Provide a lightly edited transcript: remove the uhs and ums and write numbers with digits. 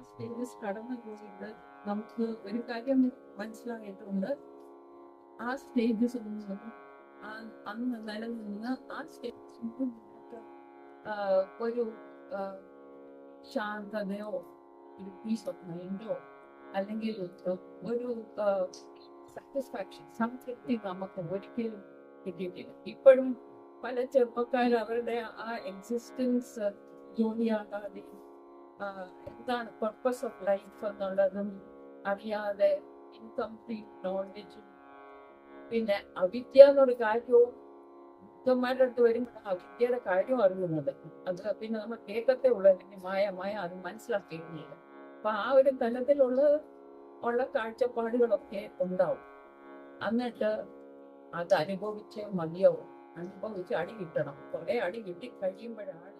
Stages കടന്നു പോയിട്ട് നമുക്ക് ഒരു കാര്യം മനസ്സിലായിട്ടുണ്ട്. ആ സ്റ്റേജസ് അന്ന് നിലനിന്ന ആ സ്റ്റേജസ് ഒരു ശാന്തതയോ ഒരു പീസ് ഓഫ് മൈൻഡോ അല്ലെങ്കിൽ ഒരു സാറ്റിസ്ഫാക്ഷൻ, സംതൃപ്തി നമുക്ക് ഒരിക്കലും കിട്ടിയിട്ടില്ല. ഇപ്പോഴും പല ചെറുപ്പക്കാർ അവരുടെ ആ എക്സിസ്റ്റൻസ് ജോലിയാകാതെ എന്താണ് പർപ്പസ് ഓഫ് ലൈഫ് എന്നുള്ളതും അറിയാതെ ഇൻകംപ്ലീറ്റ് നോളജും പിന്നെ അവിദ്യ എന്നൊരു കാര്യവും ബുദ്ധന്മാരുടെ അടുത്ത് വരുമ്പോൾ അവിദ്യയുടെ കാര്യം അറിയുന്നത്. അത് പിന്നെ നമ്മൾ കേൾക്കത്തേ ഉള്ളൂ, അല്ലെങ്കിൽ മായ അത് മനസ്സിലാക്കിയിരുന്നില്ല. അപ്പൊ ആ ഒരു തലത്തിലുള്ള കാഴ്ചപ്പാടുകളൊക്കെ ഉണ്ടാവും. എന്നിട്ട് അത് അനുഭവിച്ച് മതിയാവും, അനുഭവിച്ച് അടി കിട്ടണം. കുറെ അടി കിട്ടി കഴിയുമ്പോഴാണ്